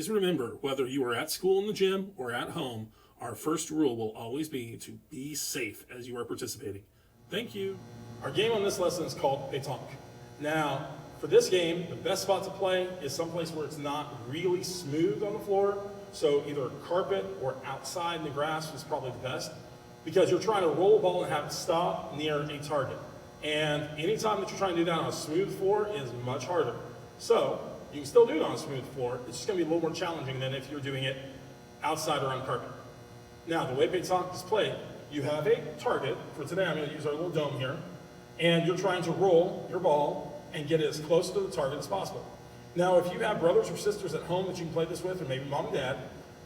Always remember, whether you are at school in the gym or at home, our first rule will always be to be safe as you are participating. Thank you. Our game on this lesson is called Pétanque. Now, for this game, the best spot to play is someplace where it's not really smooth on the floor. So either carpet or outside in the grass is probably the best, because you're trying to roll a ball and have it stop near a target. And anytime that you're trying to do that on a smooth floor is much harder. So you can still do it on a smooth floor. It's just going to be a little more challenging than if you're doing it outside or on carpet. Now, the way Pétanque is played, you have a target. For today, I'm going to use our little dome here. And you're trying to roll your ball and get it as close to the target as possible. Now, if you have brothers or sisters at home that you can play this with, or maybe mom and dad,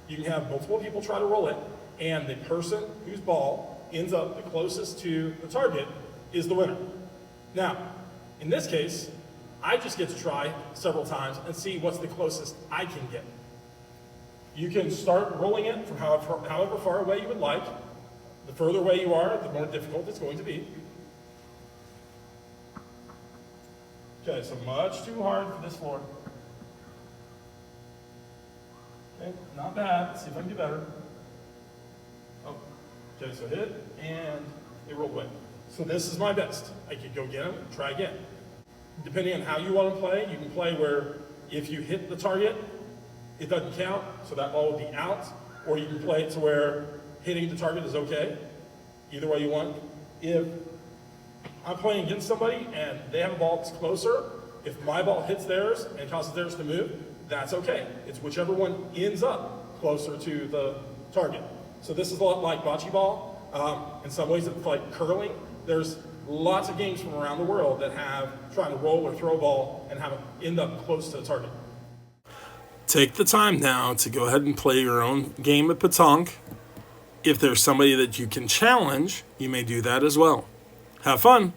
you can have multiple people try to roll it, and the person whose ball ends up the closest to the target is the winner. Now, in this case, I just get to try several times and see what's the closest I can get. You can start rolling it from however far away you would like. The further away you are, the more difficult it's going to be. Okay, so much too hard for this floor. Okay, not bad. Let's see if I can do better. Oh, okay, so hit, and it rolled away. So this is my best. I could go get them, try again. Depending on how you want to play, you can play where if you hit the target, it doesn't count, so that ball will be out. Or you can play it to where hitting the target is okay. Either way you want. If I'm playing against somebody and they have a ball that's closer, if my ball hits theirs and causes theirs to move, that's okay. It's whichever one ends up closer to the target. So this is a lot like bocce ball. In some ways it's like curling. There's lots of games from around the world that have trying to roll or throw a ball and have it end up close to the target. Take the time now to go ahead and play your own game of Petanque. If there's somebody that you can challenge, you may do that as well. Have fun!